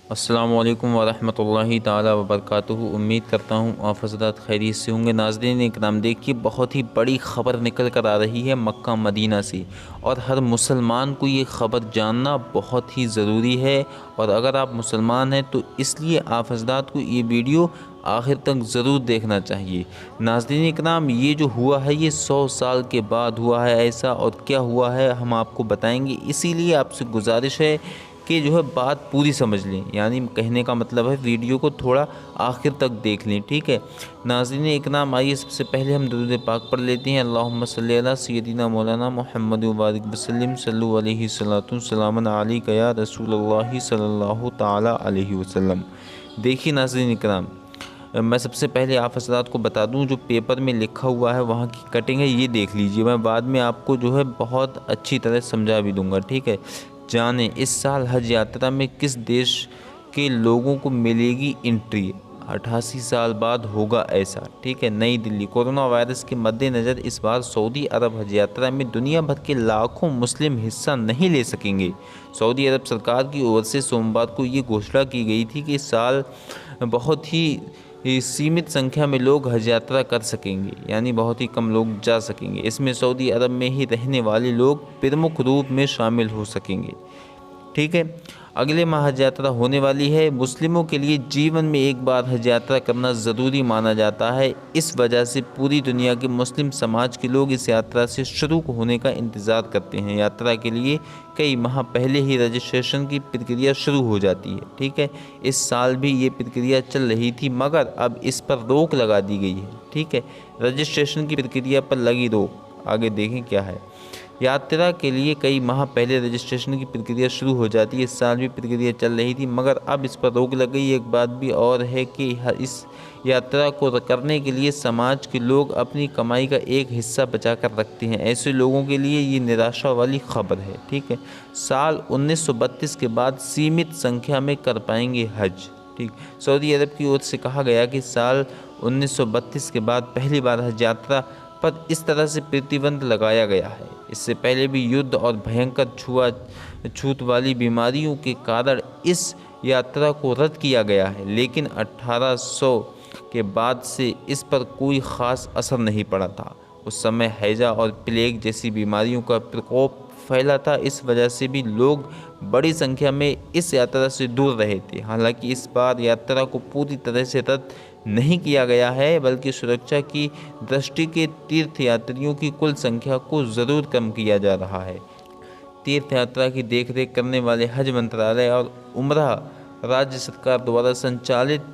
अस्सलामु अलैकुम वरहमतुल्लाहि ताला वबरकातुहू। उम्मीद करता हूँ आप हज़रात खैरियत से होंगे। नाज़रीन इकराम, देखिए बहुत ही बड़ी ख़बर निकल कर आ रही है मक्का मदीना से, और हर मुसलमान को ये ख़बर जानना बहुत ही ज़रूरी है। और अगर आप मुसलमान हैं तो इसलिए आप हज़रात को ये वीडियो आखिर तक ज़रूर देखना चाहिए। नाज़रीन इकराम, ये जो हुआ है ये 100 साल के बाद हुआ है ऐसा, और क्या हुआ है हम आपको बताएंगे। इसीलिए आपसे गुजारिश है कि जो है बात पूरी समझ लें, यानी कहने का मतलब है वीडियो को थोड़ा आखिर तक देख लें, ठीक है। नाज़रीन इकराम, आइए सबसे पहले हम दुरूद पाक पढ़ लेते हैं। अल्लाहुम्मा सल्ली अला सय्यदिना मौलाना मुहम्मद व बारिक वसल्लम सल्लु अलैहि सलातु सलामन अलैका या रसूलल्लाह सल्लल्लाहु ताला अलैहि वसल्लम। देखिए नाज़रीन इकराम, मैं सबसे पहले आप हज़रात को बता दूं, जो पेपर में लिखा हुआ है वहाँ की कटिंग है, ये देख लीजिए। मैं बाद में आपको जो है बहुत अच्छी तरह समझा भी दूंगा, ठीक है। जाने इस साल हज यात्रा में किस देश के लोगों को मिलेगी एंट्री, 88 साल बाद होगा ऐसा, ठीक है। नई दिल्ली, कोरोना वायरस के मद्देनज़र इस बार सऊदी अरब हज यात्रा में दुनिया भर के लाखों मुस्लिम हिस्सा नहीं ले सकेंगे। सऊदी अरब सरकार की ओर से सोमवार को ये घोषणा की गई थी कि इस साल बहुत ही सीमित संख्या में लोग हज यात्रा कर सकेंगे, यानी बहुत ही कम लोग जा सकेंगे। इसमें सऊदी अरब में ही रहने वाले लोग प्रमुख रूप में शामिल हो सकेंगे, ठीक है। अगले माह हज यात्रा होने वाली है। मुस्लिमों के लिए जीवन में एक बार हज यात्रा करना ज़रूरी माना जाता है। इस वजह से पूरी दुनिया के मुस्लिम समाज के लोग इस यात्रा से शुरू होने का इंतज़ार करते हैं। यात्रा के लिए कई माह पहले ही रजिस्ट्रेशन की प्रक्रिया शुरू हो जाती है, ठीक है। इस साल भी ये प्रक्रिया चल रही थी, मगर अब इस पर रोक लगा दी गई है, ठीक है। रजिस्ट्रेशन की प्रक्रिया पर लगी रोक, आगे देखें क्या है। यात्रा के लिए कई माह पहले रजिस्ट्रेशन की प्रक्रिया शुरू हो जाती है। इस साल भी प्रक्रिया चल रही थी, मगर अब इस पर रोक लग गई। एक बात भी और है कि इस यात्रा को करने के लिए समाज के लोग अपनी कमाई का एक हिस्सा बचा कर रखते हैं। ऐसे लोगों के लिए ये निराशा वाली खबर है, ठीक है। साल 1932 के बाद सीमित संख्या में कर पाएंगे हज, ठीक। सऊदी अरब की ओर से कहा गया कि साल 1932 के बाद पहली बार हज यात्रा पर इस तरह से प्रतिबंध लगाया गया है। इससे पहले भी युद्ध और भयंकर छूत वाली बीमारियों के कारण इस यात्रा को रद्द किया गया है, लेकिन 1800 के बाद से इस पर कोई ख़ास असर नहीं पड़ा था। उस समय हैजा और प्लेग जैसी बीमारियों का प्रकोप फैला था। इस वजह से भी लोग बड़ी संख्या में इस यात्रा से दूर रहे थे। हालांकि इस बार यात्रा को पूरी तरह से रद्द नहीं किया गया है, बल्कि सुरक्षा की दृष्टि के तीर्थयात्रियों की कुल संख्या को ज़रूर कम किया जा रहा है। तीर्थ यात्रा की देखरेख करने वाले हज मंत्रालय और उम्रा राज्य सरकार द्वारा संचालित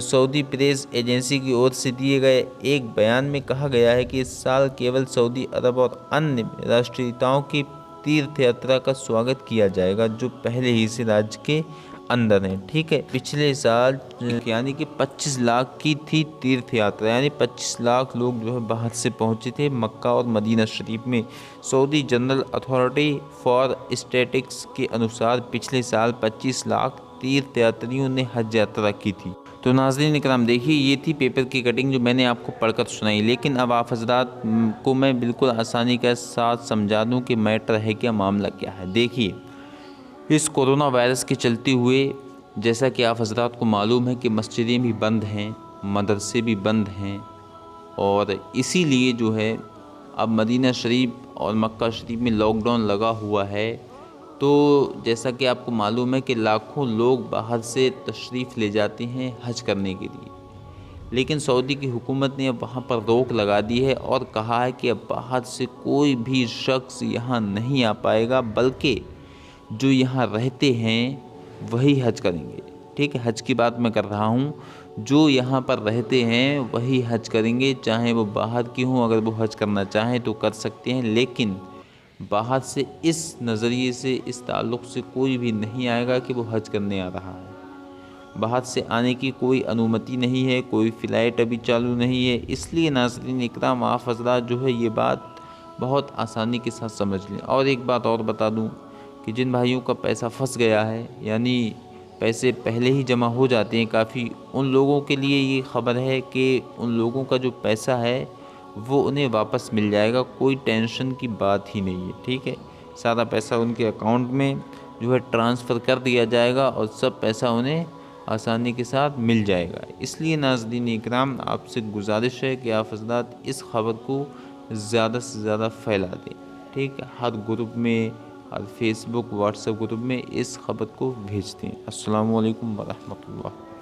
सऊदी प्रेस एजेंसी की ओर से दिए गए एक बयान में कहा गया है कि इस साल केवल सऊदी अरब और अन्य राष्ट्रीयताओं की तीर्थ यात्रा का स्वागत किया जाएगा जो पहले ही से राज्य के अंदर है, ठीक है। पिछले साल यानी कि 25 लाख की थी तीर्थ यात्रा, यानी 25 लाख लोग जो है बाहर से पहुंचे थे मक्का और मदीना शरीफ में। Saudi general authority for statistics के अनुसार पिछले साल 25 लाख तीर्थ यात्रियों ने हज यात्रा की थी। तो नाज़रीन इकराम, देखिए ये थी पेपर की कटिंग जो मैंने आपको पढ़कर सुनाई, लेकिन अब आप हज़रात को मैं बिल्कुल आसानी के साथ समझा दूं कि मैटर है क्या, मामला क्या है। देखिए, इस कोरोना वायरस के चलते हुए जैसा कि आप हज़रात को मालूम है कि मस्जिदें भी बंद हैं, मदरसे भी बंद हैं, और इसीलिए जो है अब मदीना शरीफ और मक्का शरीफ में लॉकडाउन लगा हुआ है। तो जैसा कि आपको मालूम है कि लाखों लोग बाहर से तशरीफ़ ले जाते हैं हज करने के लिए, लेकिन सऊदी की हुकूमत ने अब वहाँ पर रोक लगा दी है और कहा है कि अब बाहर से कोई भी शख्स यहाँ नहीं आ पाएगा, बल्कि जो यहाँ रहते हैं वही हज करेंगे, ठीक है। हज की बात मैं कर रहा हूँ, जो यहाँ पर रहते हैं वही हज करेंगे, चाहे वो बाहर की हों। अगर वो हज करना चाहें तो कर सकते हैं, लेकिन बाहर से इस नज़रिए से, इस ताल्लुक़ से कोई भी नहीं आएगा कि वो हज करने आ रहा है। बाहर से आने की कोई अनुमति नहीं है, कोई फ़्लाइट अभी चालू नहीं है। इसलिए नाज़रीन इकराम, आप हज़रात जो है ये बात बहुत आसानी के साथ समझ लें। और एक बात और बता दूं कि जिन भाइयों का पैसा फंस गया है, यानी पैसे पहले ही जमा हो जाते हैं काफ़ी, उन लोगों के लिए ये ख़बर है कि उन लोगों का जो पैसा है वो उन्हें वापस मिल जाएगा। कोई टेंशन की बात ही नहीं है, ठीक है। सारा पैसा उनके अकाउंट में जो है ट्रांसफ़र कर दिया जाएगा और सब पैसा उन्हें आसानी के साथ मिल जाएगा। इसलिए नाज़रीन इकराम, आपसे गुजारिश है कि आप हज़रात इस ख़बर को ज़्यादा से ज़्यादा फैला दें। ठीक है, हर ग्रुप में, हर फेसबुक व्हाट्सएप ग्रुप में इस ख़बर को भेज दें। अस्सलामु अलैकुम वरहमतुल्लाह।